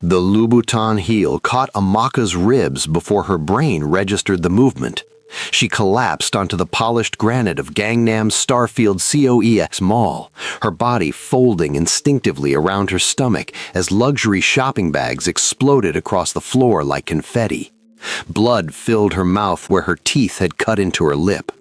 The Louboutin heel caught Amaka's ribs before her brain registered the movement. She collapsed onto the polished granite of Gangnam Starfield COEX Mall, her body folding instinctively around her stomach as luxury shopping bags exploded across the floor like confetti. Blood filled her mouth where her teeth had cut into her lip.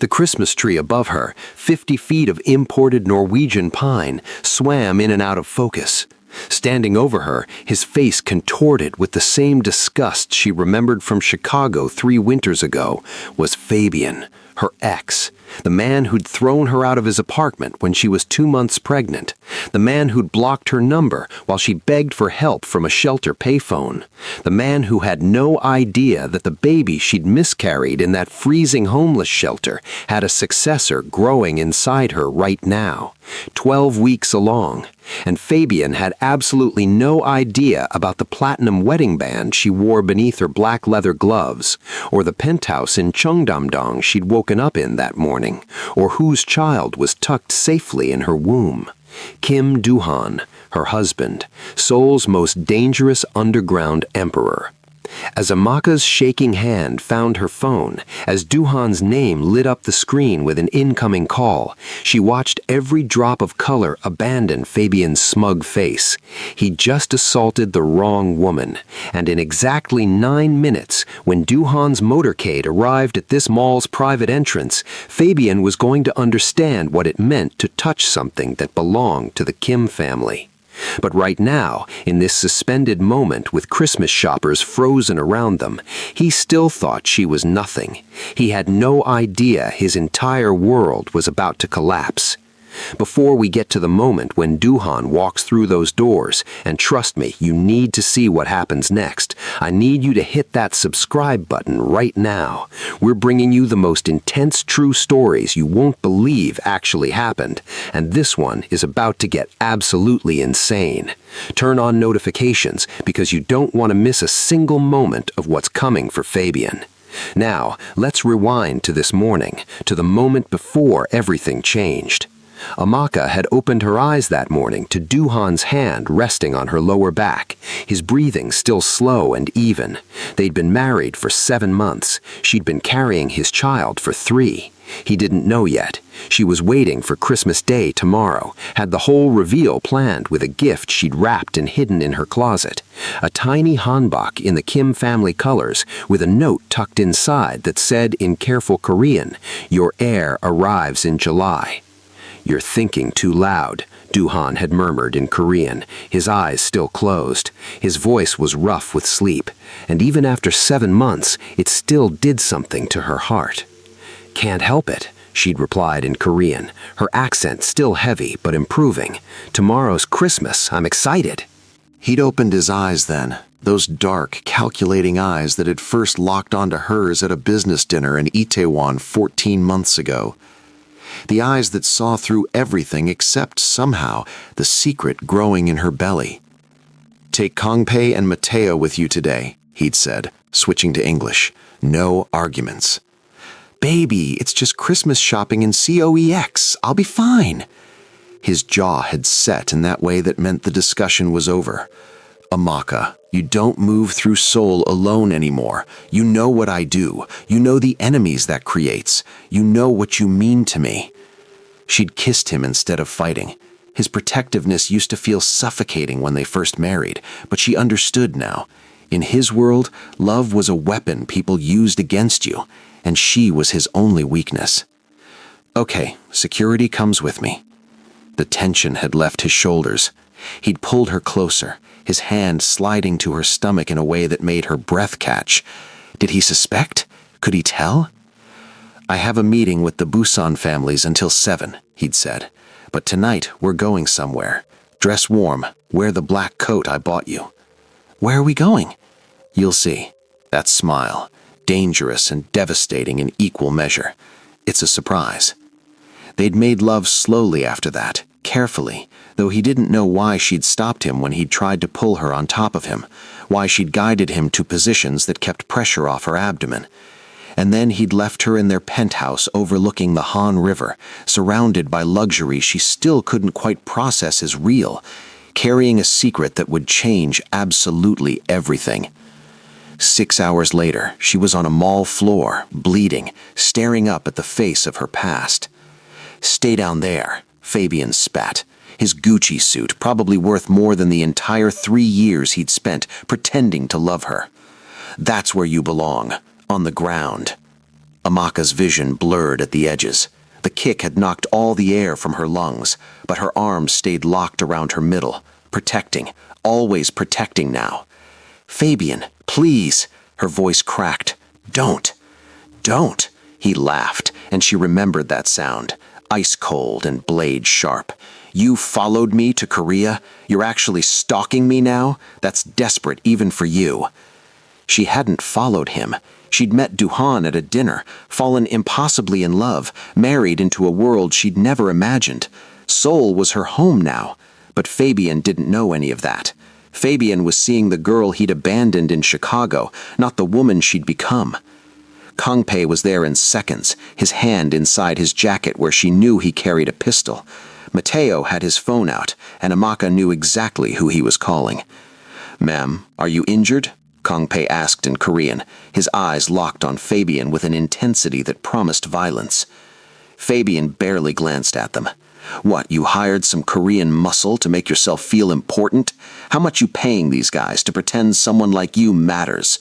The Christmas tree above her, 50 feet of imported Norwegian pine, swam in and out of focus. Standing over her, his face contorted with the same disgust she remembered from Chicago 3 winters ago, was Fabian, her ex, the man who'd thrown her out of his apartment when she was 2 months pregnant, the man who'd blocked her number while she begged for help from a shelter payphone, the man who had no idea that the baby she'd miscarried in that freezing homeless shelter had a successor growing inside her right now, 12 weeks along. And Fabian had absolutely no idea about the platinum wedding band she wore beneath her black leather gloves, or the penthouse in Cheongdam-dong she'd woken up in that morning, or whose child was tucked safely in her womb. Kim Do-han, her husband, Seoul's most dangerous underground emperor. As Amaka's shaking hand found her phone, as Do-han's name lit up the screen with an incoming call, she watched every drop of color abandon Fabian's smug face. He'd just assaulted the wrong woman, and in exactly 9 minutes, when Do-han's motorcade arrived at this mall's private entrance, Fabian was going to understand what it meant to touch something that belonged to the Kim family. But right now, in this suspended moment with Christmas shoppers frozen around them, he still thought she was nothing. He had no idea his entire world was about to collapse. Before we get to the moment when Do-han walks through those doors, and trust me, you need to see what happens next, I need you to hit that subscribe button right now. We're bringing you the most intense true stories you won't believe actually happened, and this one is about to get absolutely insane. Turn on notifications because you don't want to miss a single moment of what's coming for Fabian. Now, let's rewind to this morning, to the moment before everything changed. Amaka had opened her eyes that morning to Do-han's hand resting on her lower back, his breathing still slow and even. They'd been married for 7 months. She'd been carrying his child for 3. He didn't know yet. She was waiting for Christmas Day tomorrow, had the whole reveal planned with a gift she'd wrapped and hidden in her closet. A tiny hanbok in the Kim family colors with a note tucked inside that said in careful Korean, "Your heir arrives in July." "You're thinking too loud," Do-han had murmured in Korean, his eyes still closed. His voice was rough with sleep, and even after 7 months, it still did something to her heart. "Can't help it," she'd replied in Korean, her accent still heavy but improving. "Tomorrow's Christmas. I'm excited." He'd opened his eyes then, those dark, calculating eyes that had first locked onto hers at a business dinner in Itaewon 14 months ago. The eyes that saw through everything except, somehow, the secret growing in her belly. "Take Kongpei and Mateo with you today," he'd said, switching to English. "No arguments." "Baby, it's just Christmas shopping in COEX. I'll be fine." His jaw had set in that way that meant the discussion was over. "Amaka, you don't move through Seoul alone anymore. You know what I do. You know the enemies that creates. You know what you mean to me." She'd kissed him instead of fighting. His protectiveness used to feel suffocating when they first married, but she understood now. In his world, love was a weapon people used against you, and she was his only weakness. "Okay, security comes with me." The tension had left his shoulders. He'd pulled her closer, his hand sliding to her stomach in a way that made her breath catch. Did he suspect? Could he tell? "I have a meeting with the Busan families until 7, he'd said. "But tonight we're going somewhere. Dress warm, wear the black coat I bought you." "Where are we going?" "You'll see." That smile, dangerous and devastating in equal measure. "It's a surprise." They'd made love slowly after that, carefully, though he didn't know why she'd stopped him when he'd tried to pull her on top of him, why she'd guided him to positions that kept pressure off her abdomen. And then he'd left her in their penthouse overlooking the Han River, surrounded by luxury she still couldn't quite process as real. carrying a secret that would change absolutely everything. 6 hours later, she was on a mall floor, bleeding, staring up at the face of her past. "Stay down there," Fabian spat, his Gucci suit probably worth more than the entire 3 years he'd spent pretending to love her. "That's where you belong, on the ground." Amaka's vision blurred at the edges. The kick had knocked all the air from her lungs, but her arms stayed locked around her middle, protecting, always protecting now. "Fabian, please," her voice cracked. "Don't. Don't." He laughed, and she remembered that sound, ice cold and blade sharp. "You followed me to Korea? You're actually stalking me now? That's desperate even for you." She hadn't followed him. She'd met Duhan at a dinner, fallen impossibly in love, married into a world she'd never imagined. Seoul was her home now, but Fabian didn't know any of that. Fabian was seeing the girl he'd abandoned in Chicago, not the woman she'd become. Kangpei was there in seconds, his hand inside his jacket where she knew he carried a pistol. Mateo had his phone out, and Amaka knew exactly who he was calling. "Ma'am, are you injured?" Kangpei asked in Korean, his eyes locked on Fabian with an intensity that promised violence. Fabian barely glanced at them. "What, you hired some Korean muscle to make yourself feel important? How much you paying these guys to pretend someone like you matters?"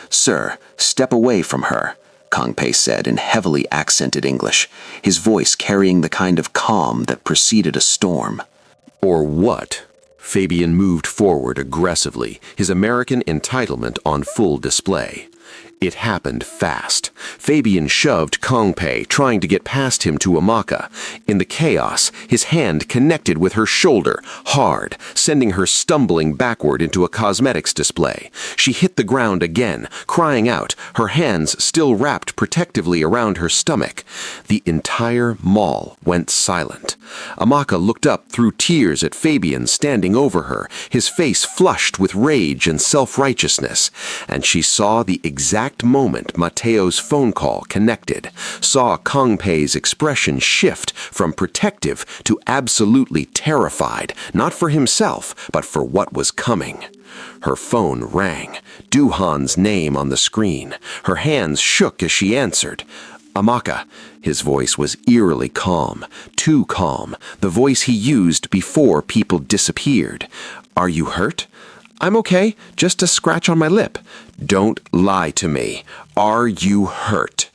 "Sir, step away from her," Kangpei said in heavily accented English, his voice carrying the kind of calm that preceded a storm. "Or what?" Fabian moved forward aggressively, his American entitlement on full display. It happened fast. Fabian shoved Kangpei, trying to get past him to Amaka. In the chaos, his hand connected with her shoulder, hard, sending her stumbling backward into a cosmetics display. She hit the ground again, crying out, her hands still wrapped protectively around her stomach. The entire mall went silent. Amaka looked up through tears at Fabian standing over her, his face flushed with rage and self-righteousness, and she saw the exact moment Mateo's phone call connected, saw Kangpei's expression shift from protective to absolutely terrified, not for himself, but for what was coming. Her phone rang, Duhan's name on the screen. Her hands shook as she answered. "Amaka." His voice was eerily calm, too calm, the voice he used before people disappeared. "Are you hurt?" "I'm okay, just a scratch on my lip." "Don't lie to me. Are you hurt?"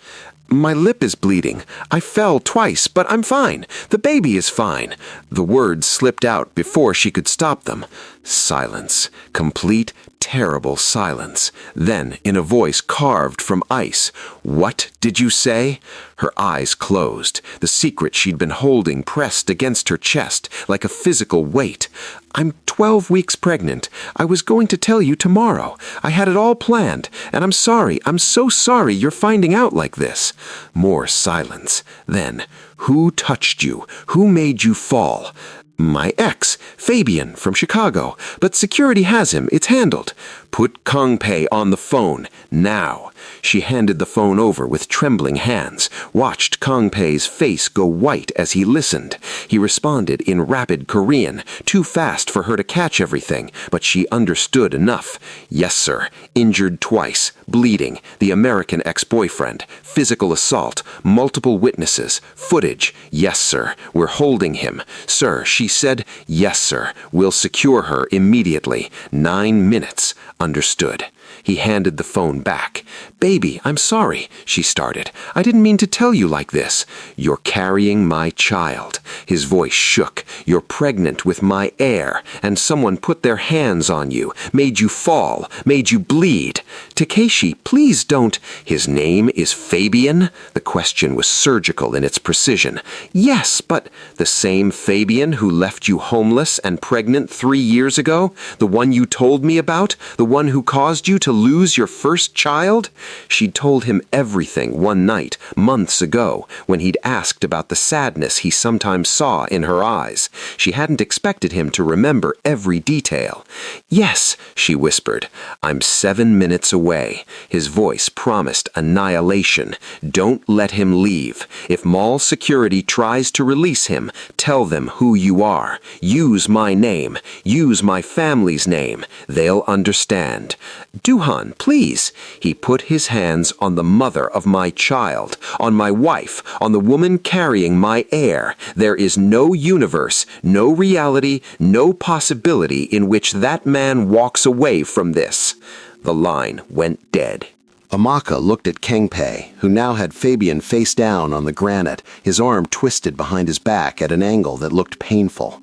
"My lip is bleeding. I fell twice, but I'm fine. The baby is fine." The words slipped out before she could stop them. Silence. Complete, terrible silence. Then, in a voice carved from ice, "What did you say?" Her eyes closed, the secret she'd been holding pressed against her chest like a physical weight. "I'm 12 weeks pregnant. I was going to tell you tomorrow. I had it all planned, and I'm sorry. I'm so sorry you're finding out like this." More silence. Then, "Who touched you? Who made you fall?" "My ex, Fabian, from Chicago. But security has him. It's handled." "Put Kangpei on the phone, now." She handed the phone over with trembling hands, watched Kangpei's face go white as he listened. He responded in rapid Korean, too fast for her to catch everything, but she understood enough. "Yes, sir. Injured twice. Bleeding. The American ex-boyfriend. Physical assault. Multiple witnesses. Footage. Yes, sir. We're holding him. Sir, she said, yes, sir. We'll secure her immediately. 9 minutes. Understood." He handed the phone back. "Baby, I'm sorry," she started. "I didn't mean to tell you like this." "You're carrying my child." His voice shook. "You're pregnant with my heir, and someone put their hands on you, made you fall, made you bleed." "Takeshi, please don't." "His name is Fabian?" The question was surgical in its precision. "Yes, but—" "The same Fabian who left you homeless and pregnant 3 years ago? The one you told me about? The one who caused you you to lose your first child? She'd told him everything one night, months ago, when he'd asked about the sadness he sometimes saw in her eyes. She hadn't expected him to remember every detail. "Yes," she whispered, "I'm 7 minutes away." His voice promised annihilation. "Don't let him leave. If mall security tries to release him, tell them who you are. Use my name. Use my family's name. They'll understand." "Duhan, please." He put his hands on the mother of my child, on my wife, on the woman carrying my heir. There is no universe, no reality, no possibility in which that man walks away from this. The line went dead. Amaka looked at Kangpei, who now had Fabian face down on the granite, his arm twisted behind his back at an angle that looked painful.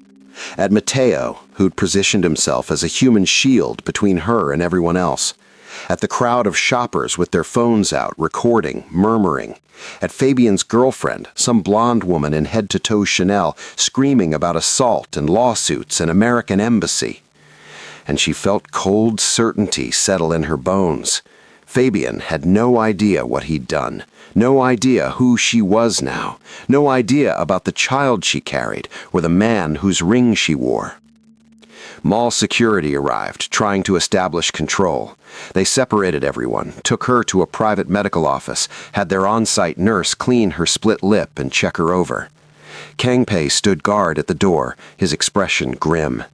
At Mateo, who'd positioned himself as a human shield between her and everyone else. At the crowd of shoppers with their phones out, recording, murmuring. At Fabian's girlfriend, some blonde woman in head-to-toe Chanel, screaming about assault and lawsuits and American embassy. And she felt cold certainty settle in her bones. Fabian had no idea what he'd done, no idea who she was now, no idea about the child she carried or the man whose ring she wore. Mall security arrived, trying to establish control. They separated everyone, took her to a private medical office, had their on-site nurse clean her split lip and check her over. Kangpei stood guard at the door, his expression grim.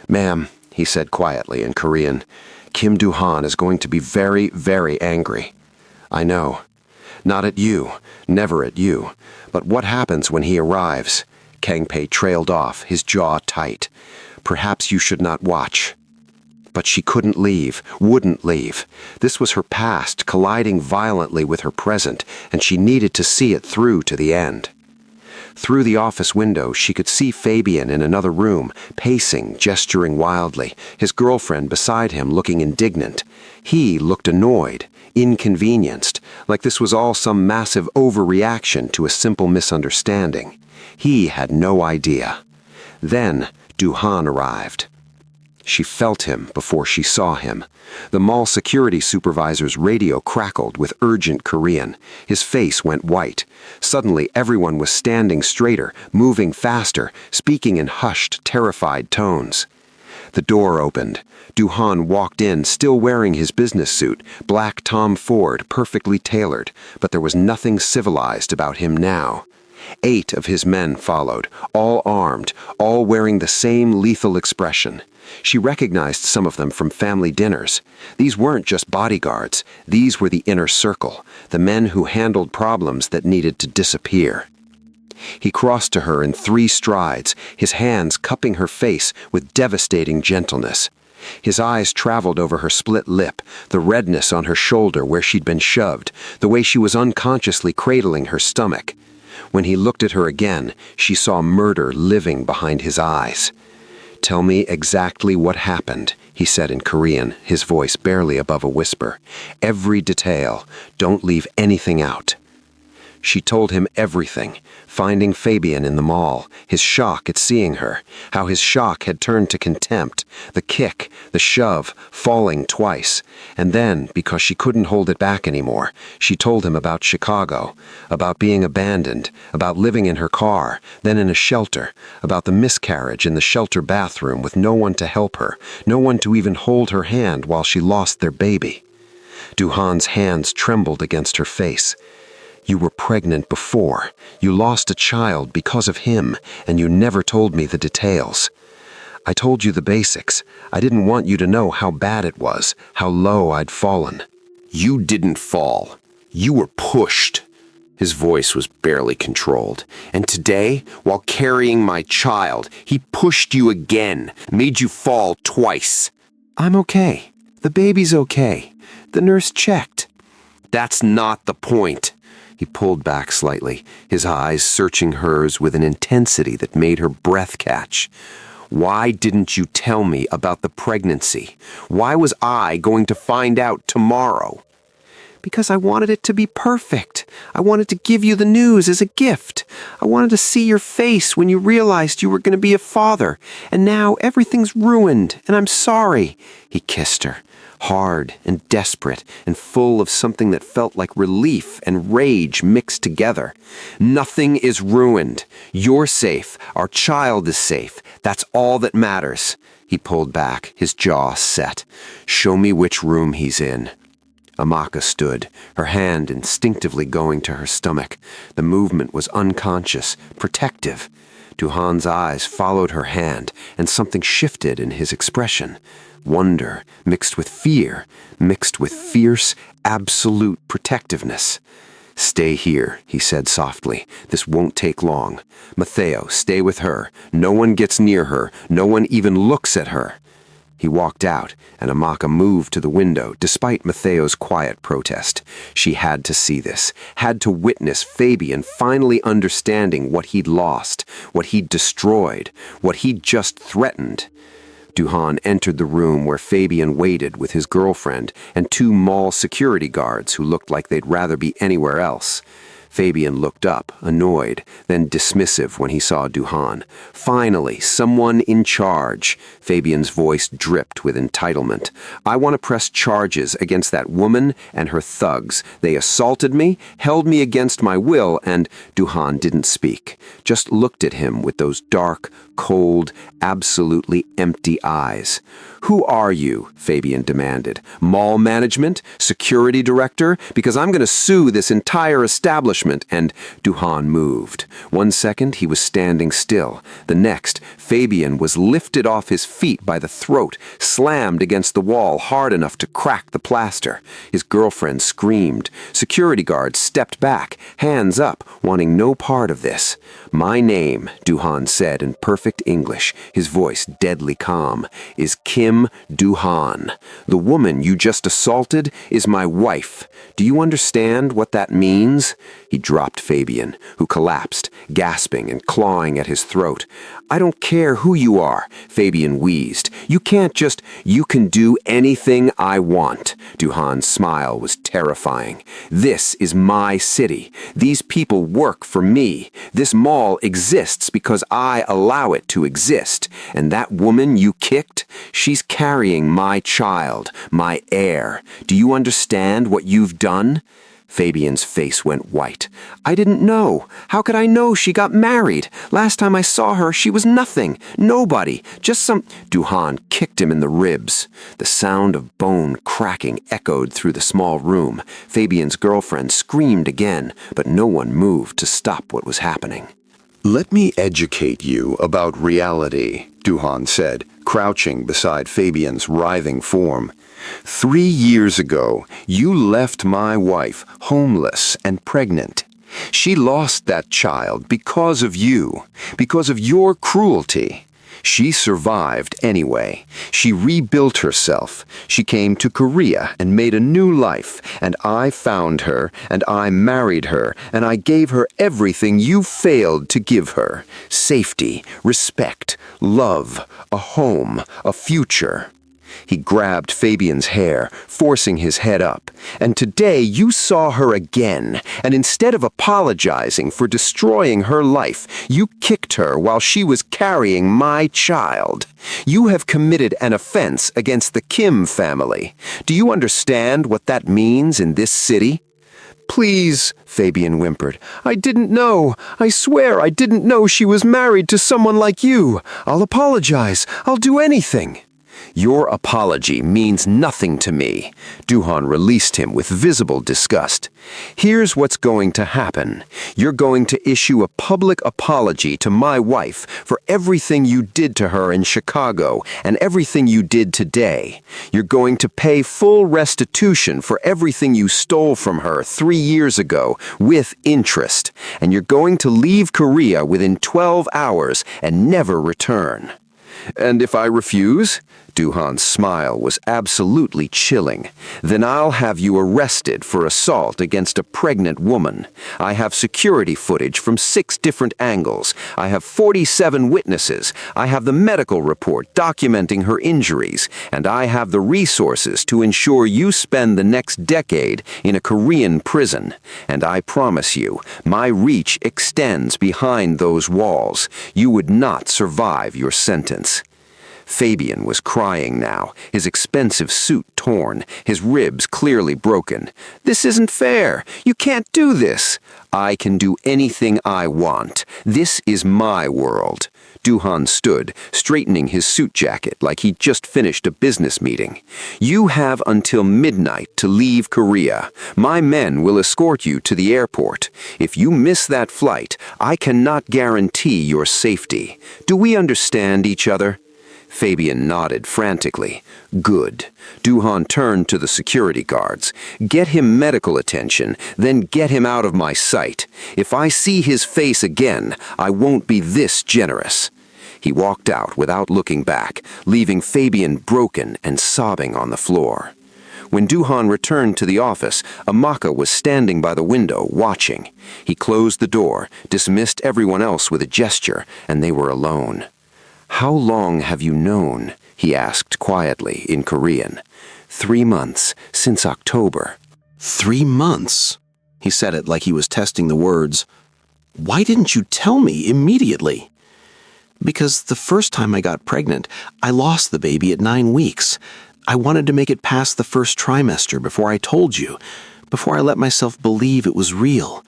"Ma'am," he said quietly in Korean, "Kim Duhan is going to be very, very angry. I know. Not at you, never at you. But what happens when he arrives?" Kangpei trailed off, his jaw tight. "Perhaps you should not watch." But she couldn't leave, wouldn't leave. This was her past colliding violently with her present, and she needed to see it through to the end. Through the office window, she could see Fabian in another room, pacing, gesturing wildly, his girlfriend beside him looking indignant. He looked annoyed, inconvenienced, like this was all some massive overreaction to a simple misunderstanding. He had no idea. Then Duhan arrived. She felt him before she saw him. The mall security supervisor's radio crackled with urgent Korean. His face went white. Suddenly everyone was standing straighter, moving faster, speaking in hushed, terrified tones. The door opened. Duhan walked in, still wearing his business suit, black Tom Ford, perfectly tailored, but there was nothing civilized about him now. 8 of his men followed, all armed, all wearing the same lethal expression. She recognized some of them from family dinners. These weren't just bodyguards. These were the inner circle, the men who handled problems that needed to disappear. He crossed to her in 3 strides, his hands cupping her face with devastating gentleness. His eyes traveled over her split lip, the redness on her shoulder where she'd been shoved, the way she was unconsciously cradling her stomach. When he looked at her again, she saw murder living behind his eyes. "Tell me exactly what happened," he said in Korean, his voice barely above a whisper. "Every detail. Don't leave anything out." She told him everything, finding Fabian in the mall, his shock at seeing her, how his shock had turned to contempt, the kick, the shove, falling twice. And then, because she couldn't hold it back anymore, she told him about Chicago, about being abandoned, about living in her car, then in a shelter, about the miscarriage in the shelter bathroom with no one to help her, no one to even hold her hand while she lost their baby. Duhan's hands trembled against her face. "You were pregnant before. You lost a child because of him, and you never told me the details. I told you the basics. I didn't want you to know how bad it was, how low I'd fallen." "You didn't fall. You were pushed." His voice was barely controlled. "And today, while carrying my child, he pushed you again, made you fall twice." "I'm okay. The baby's okay. The nurse checked." "That's not the point." He pulled back slightly, his eyes searching hers with an intensity that made her breath catch. "Why didn't you tell me about the pregnancy? Why was I going to find out tomorrow?" "Because I wanted it to be perfect." I wanted to give you the news as a gift. I wanted to see your face when you realized you were going to be a father. And now everything's ruined, and I'm sorry." He kissed her, hard and desperate and full of something that felt like relief and rage mixed together. "Nothing is ruined. You're safe. Our child is safe. That's all that matters." He pulled back, his jaw set. "Show me which room he's in." Amaka stood, her hand instinctively going to her stomach. The movement was unconscious, protective. Duhan's eyes followed her hand, and something shifted in his expression. Wonder, mixed with fear, mixed with fierce, absolute protectiveness. "Stay here," he said softly. "This won't take long. Matteo, stay with her. No one gets near her. No one even looks at her." He walked out, and Amaka moved to the window, despite Matteo's quiet protest. She had to see this, had to witness Fabian finally understanding what he'd lost, what he'd destroyed, what he'd just threatened. Duhan entered the room where Fabian waited with his girlfriend and two mall security guards who looked like they'd rather be anywhere else. Fabian looked up, annoyed, then dismissive when he saw Duhan. Finally, someone in charge. Fabian's voice dripped with entitlement. "I want to press charges against that woman and her thugs. They assaulted me, held me against my will, and—" Duhan didn't speak, just looked at him with those dark, cold, absolutely empty eyes. "Who are you?" Fabian demanded. "Mall management? Security director? Because I'm going to sue this entire establishment." And Duhan moved. 1 second, he was standing still. The next, Fabian was lifted off his feet by the throat, slammed against the wall hard enough to crack the plaster. His girlfriend screamed. Security guards stepped back, hands up, wanting no part of this. "My name," Duhan said in perfect English, his voice deadly calm, "is Kim Duhan. The woman you just assaulted is my wife. Do you understand what that means?" He dropped Fabian, who collapsed, gasping and clawing at his throat. "I don't care who you are," Fabian wheezed. "You can't just—" "You can do anything I want." Duhan's smile was terrifying. "This is my city. These people work for me. This mall exists because I allow it to exist. And that woman you kicked, she's carrying my child, my heir. Do you understand what you've done?" Fabian's face went white. "I didn't know. How could I know she got married? Last time I saw her, she was nothing. Nobody. Just some—" Duhan kicked him in the ribs. The sound of bone cracking echoed through the small room. Fabian's girlfriend screamed again, but no one moved to stop what was happening. "Let me educate you about reality," Duhan said, crouching beside Fabian's writhing form. 3 years ago, you left my wife homeless and pregnant. She lost that child because of you, because of your cruelty. She survived anyway. She rebuilt herself. She came to Korea and made a new life, and I found her, and I married her, and I gave her everything you failed to give her: safety, respect, love, a home, a future." He grabbed Fabian's hair, forcing his head up. "And today you saw her again, and instead of apologizing for destroying her life, you kicked her while she was carrying my child. You have committed an offense against the Kim family. Do you understand what that means in this city?" "Please," Fabian whimpered. "I didn't know. I swear I didn't know she was married to someone like you. I'll apologize. I'll do anything." "Your apology means nothing to me." Duhan released him with visible disgust. "Here's what's going to happen. You're going to issue a public apology to my wife for everything you did to her in Chicago and everything you did today. You're going to pay full restitution for everything you stole from her 3 years ago with interest. And you're going to leave Korea within 12 hours and never return." "And if I refuse?" Duhan's smile was absolutely chilling. "Then I'll have you arrested for assault against a pregnant woman. I have security footage from 6 different angles. I have 47 witnesses. I have the medical report documenting her injuries. And I have the resources to ensure you spend the next decade in a Korean prison. And I promise you, my reach extends behind those walls. You would not survive your sentence." Fabian was crying now, his expensive suit torn, his ribs clearly broken. "This isn't fair. You can't do this." "I can do anything I want. This is my world." Duhan stood, straightening his suit jacket like he'd just finished a business meeting. "You have until midnight to leave Korea. My men will escort you to the airport. If you miss that flight, I cannot guarantee your safety. Do we understand each other?" Fabian nodded frantically. "Good." Duhan turned to the security guards. "Get him medical attention, then get him out of my sight. If I see his face again, I won't be this generous." He walked out without looking back, leaving Fabian broken and sobbing on the floor. When Duhan returned to the office, Amaka was standing by the window, watching. He closed the door, dismissed everyone else with a gesture, and they were alone. "How long have you known?" he asked quietly in Korean. 3 months, since October." 3 months? He said it like he was testing the words. "Why didn't you tell me immediately?" "Because the first time I got pregnant, I lost the baby at 9 weeks. I wanted to make it past the first trimester before I told you, before I let myself believe it was real,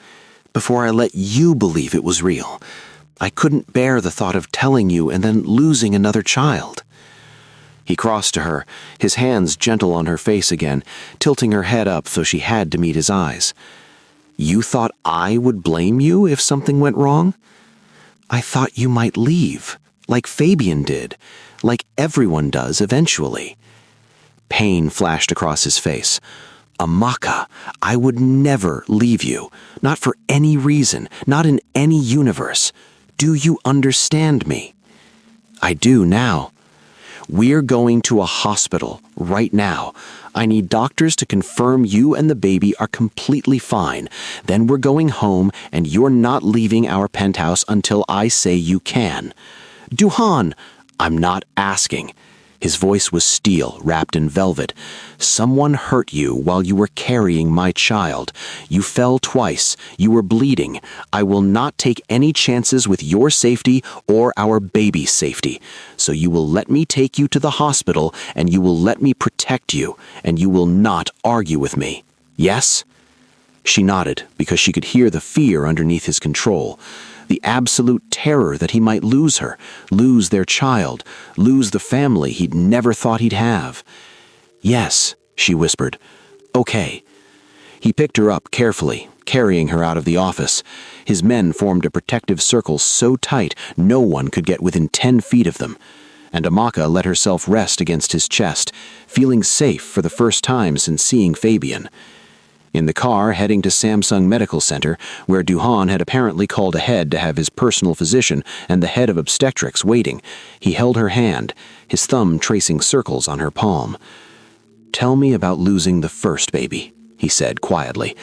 before I let you believe it was real. I couldn't bear the thought of telling you and then losing another child." He crossed to her, his hands gentle on her face again, tilting her head up so she had to meet his eyes. "You thought I would blame you if something went wrong? I thought you might leave, like Fabian did, like everyone does eventually." Pain flashed across his face. "Amaka, I would never leave you, not for any reason, not in any universe. Do you understand me?" "I do now." "We're going to a hospital right now. I need doctors to confirm you and the baby are completely fine. Then we're going home and you're not leaving our penthouse until I say you can." "Duhan!" "I'm not asking." His voice was steel, wrapped in velvet. "Someone hurt you while you were carrying my child. You fell twice. You were bleeding. I will not take any chances with your safety or our baby's safety. So you will let me take you to the hospital, and you will let me protect you, and you will not argue with me. Yes?" She nodded because she could hear the fear underneath his control. The absolute terror that he might lose her, lose their child, lose the family he'd never thought he'd have. "Yes," she whispered. "Okay." He picked her up carefully, carrying her out of the office. His men formed a protective circle so tight no one could get within 10 feet of them. And Amaka let herself rest against his chest, feeling safe for the first time since seeing Fabian. In the car heading to Samsung Medical Center, where Duhan had apparently called ahead to have his personal physician and the head of obstetrics waiting, he held her hand, his thumb tracing circles on her palm. "Tell me about losing the first baby," he said quietly.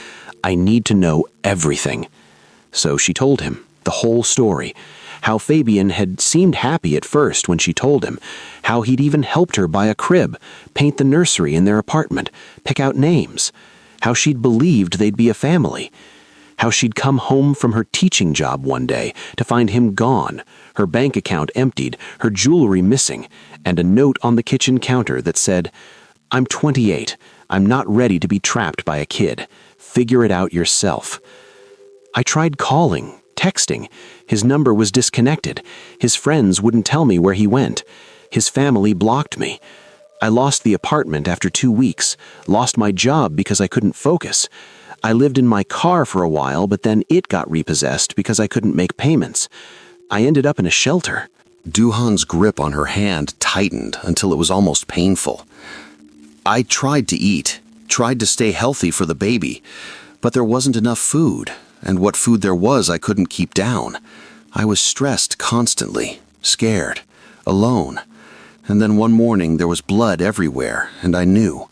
"I need to know everything." So she told him the whole story. How Fabian had seemed happy at first when she told him, how he'd even helped her buy a crib, paint the nursery in their apartment, pick out names. How she'd believed they'd be a family. How she'd come home from her teaching job one day to find him gone, her bank account emptied, her jewelry missing, and a note on the kitchen counter that said, "I'm 28. I'm not ready to be trapped by a kid. Figure it out yourself." I tried calling, texting. His number was disconnected. His friends wouldn't tell me where he went. His family blocked me. I lost the apartment after 2 weeks, lost my job because I couldn't focus. I lived in my car for a while, but then it got repossessed because I couldn't make payments. I ended up in a shelter. Duhan's grip on her hand tightened until it was almost painful. "I tried to eat, tried to stay healthy for the baby, but there wasn't enough food, and what food there was I couldn't keep down. I was stressed constantly, scared, alone. And then one morning there was blood everywhere, and I knew.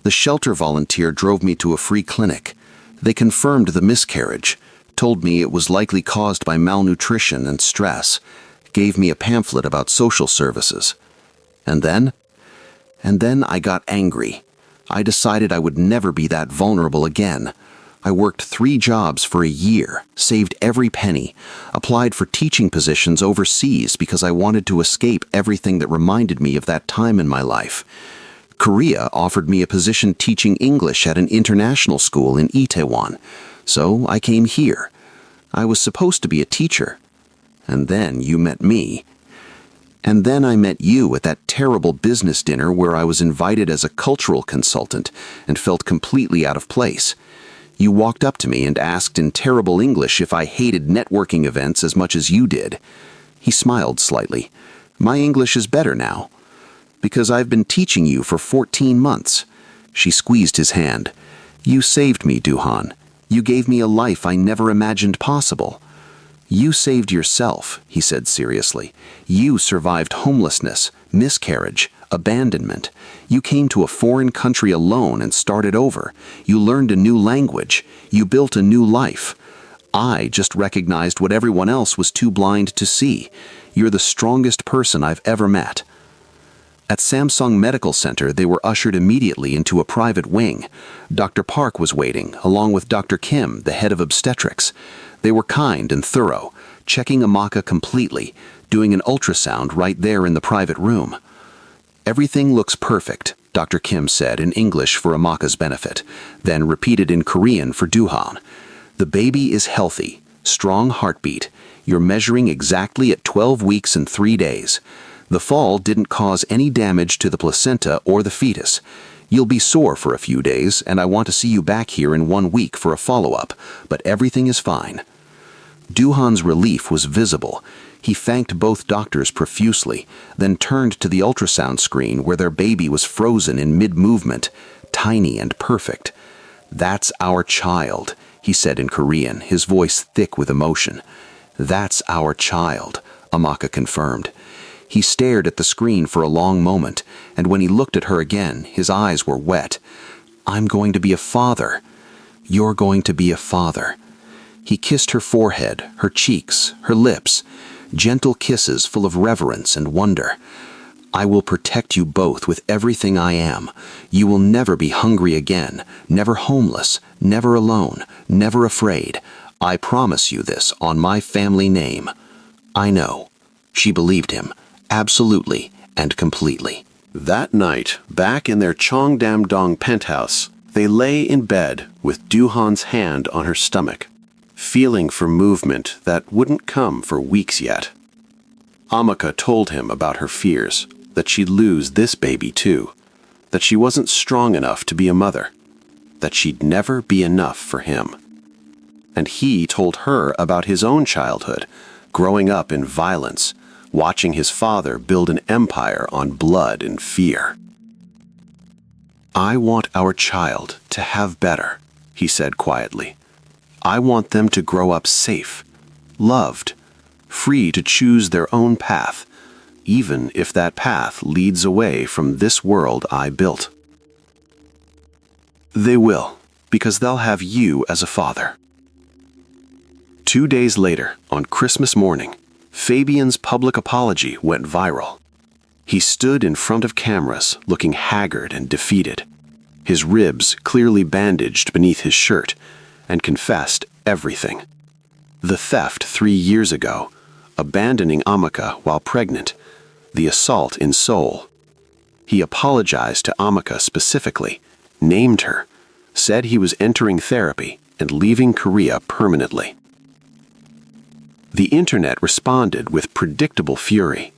The shelter volunteer drove me to a free clinic. They confirmed the miscarriage, told me it was likely caused by malnutrition and stress, gave me a pamphlet about social services. And then I got angry. I decided I would never be that vulnerable again. I worked 3 jobs for a year, saved every penny, applied for teaching positions overseas because I wanted to escape everything that reminded me of that time in my life. Korea offered me a position teaching English at an international school in Itaewon, so I came here. I was supposed to be a teacher. And then you met me. And then I met you at that terrible business dinner where I was invited as a cultural consultant and felt completely out of place. You walked up to me and asked in terrible English if I hated networking events as much as you did. He smiled slightly. My English is better now. Because I've been teaching you for 14 months. She squeezed his hand. You saved me, Duhan. You gave me a life I never imagined possible. You saved yourself, he said seriously. You survived homelessness, miscarriage, abandonment. You came to a foreign country alone and started over. You learned a new language. You built a new life. I just recognized what everyone else was too blind to see. You're the strongest person I've ever met. At Samsung Medical Center, they were ushered immediately into a private wing. Dr. Park was waiting, along with Dr. Kim, the head of obstetrics. They were kind and thorough, checking Amaka completely, doing an ultrasound right there in the private room. Everything looks perfect, Dr. Kim said in English for Amaka's benefit, then repeated in Korean for Duhan. The baby is healthy, strong heartbeat. You're measuring exactly at 12 weeks and 3 days. The fall didn't cause any damage to the placenta or the fetus. You'll be sore for a few days, and I want to see you back here in 1 week for a follow-up, but everything is fine. Duhan's relief was visible. He thanked both doctors profusely, then turned to the ultrasound screen where their baby was frozen in mid-movement, tiny and perfect. That's our child, he said in Korean, his voice thick with emotion. That's our child, Amaka confirmed. He stared at the screen for a long moment, and when he looked at her again, his eyes were wet. I'm going to be a father. You're going to be a father. He kissed her forehead, her cheeks, her lips, gentle kisses full of reverence and wonder. I will protect you both with everything I am. You will never be hungry again, never homeless, never alone, never afraid. I promise you this on my family name. I know. She believed him. Absolutely and completely. That night, back in their Cheongdam-dong penthouse, they lay in bed with Duhan's hand on her stomach, feeling for movement that wouldn't come for weeks yet. Amaka told him about her fears, that she'd lose this baby too, that she wasn't strong enough to be a mother, that she'd never be enough for him. And he told her about his own childhood, growing up in violence, watching his father build an empire on blood and fear. I want our child to have better, he said quietly. I want them to grow up safe, loved, free to choose their own path, even if that path leads away from this world I built. They will, because they'll have you as a father. 2 days later, on Christmas morning, Fabian's public apology went viral. He stood in front of cameras, looking haggard and defeated, his ribs clearly bandaged beneath his shirt, and confessed everything. The theft 3 years ago, abandoning Amaka while pregnant, the assault in Seoul. He apologized to Amaka specifically, named her, said he was entering therapy and leaving Korea permanently. The internet responded with predictable fury.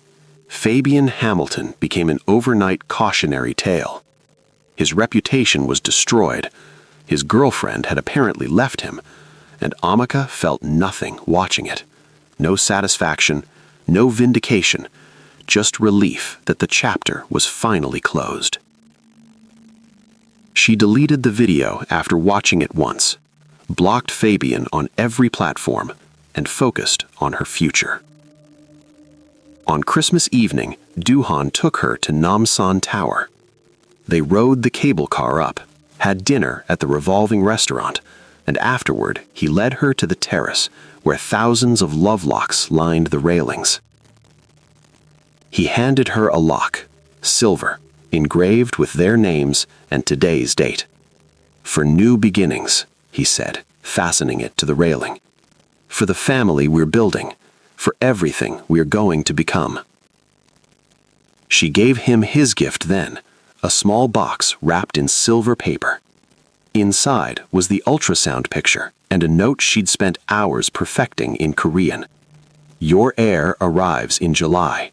Fabian Hamilton became an overnight cautionary tale. His reputation was destroyed. His girlfriend had apparently left him, and Amaka felt nothing watching it. No satisfaction, no vindication, just relief that the chapter was finally closed. She deleted the video after watching it once, blocked Fabian on every platform, and focused on her future. On Christmas evening, Duhan took her to Namsan Tower. They rode the cable car up, had dinner at the revolving restaurant, and afterward he led her to the terrace where thousands of love locks lined the railings. He handed her a lock, silver, engraved with their names and today's date. "For new beginnings," he said, fastening it to the railing. "For the family we're building, for everything we're going to become." She gave him his gift then, a small box wrapped in silver paper. Inside was the ultrasound picture and a note she'd spent hours perfecting in Korean. "Your heir arrives in July.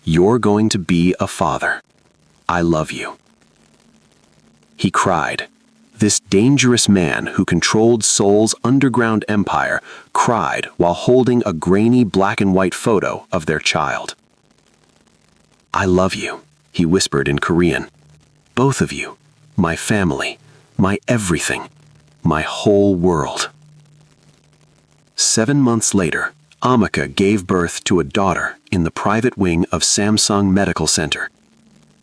You're going to be a father. I love you." He cried. This dangerous man who controlled Seoul's underground empire cried while holding a grainy black and white photo of their child. "I love you," he whispered in Korean. "Both of you, my family, my everything, my whole world." 7 months later, Amaka gave birth to a daughter in the private wing of Samsung Medical Center.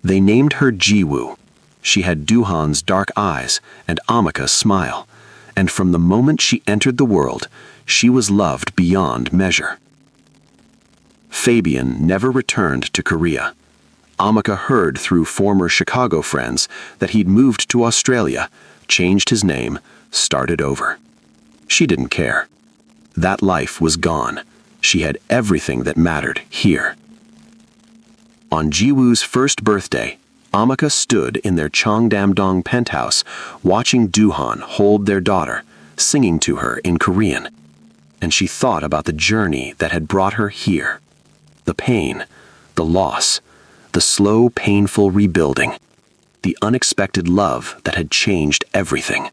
They named her Jiwoo. She had Duhan's dark eyes and Amaka's smile, and from the moment she entered the world, she was loved beyond measure. Fabian never returned to Korea. Amaka heard through former Chicago friends that he'd moved to Australia, changed his name, started over. She didn't care. That life was gone. She had everything that mattered here. On Jiwoo's first birthday, Amaka stood in their Cheongdam-dong penthouse, watching Duhan hold their daughter, singing to her in Korean. And she thought about the journey that had brought her here. The pain, the loss, the slow, painful rebuilding, the unexpected love that had changed everything.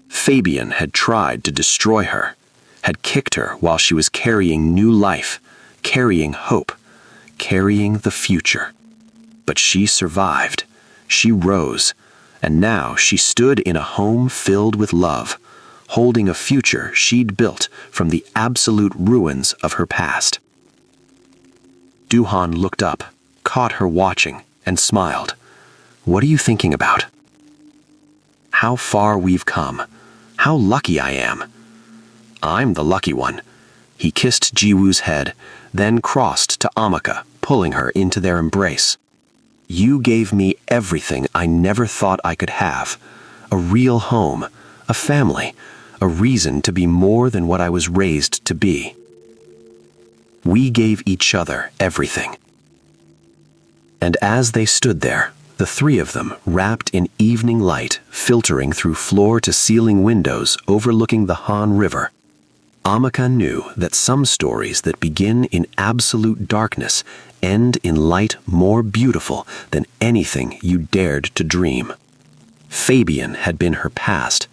Fabian had tried to destroy her, had kicked her while she was carrying new life, carrying hope, carrying the future. But she survived. She rose, and now she stood in a home filled with love, holding a future she'd built from the absolute ruins of her past. Duhan looked up, caught her watching, and smiled. "What are you thinking about?" "How far we've come. How lucky I am." "I'm the lucky one." He kissed Jiwoo's head, then crossed to Amaka, pulling her into their embrace. "You gave me everything I never thought I could have. A real home, a family, a reason to be more than what I was raised to be. We gave each other everything." And as they stood there, the three of them wrapped in evening light filtering through floor-to-ceiling windows overlooking the Han River, Amaka knew that some stories that begin in absolute darkness end in light more beautiful than anything you dared to dream. Fabian had been her past,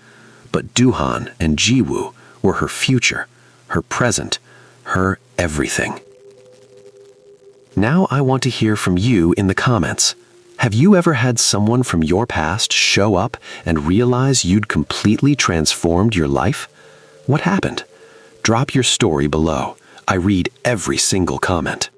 but Duhan and Jiwoo were her future, her present, her everything. Now I want to hear from you in the comments. Have you ever had someone from your past show up and realize you'd completely transformed your life? What happened? Drop your story below. I read every single comment.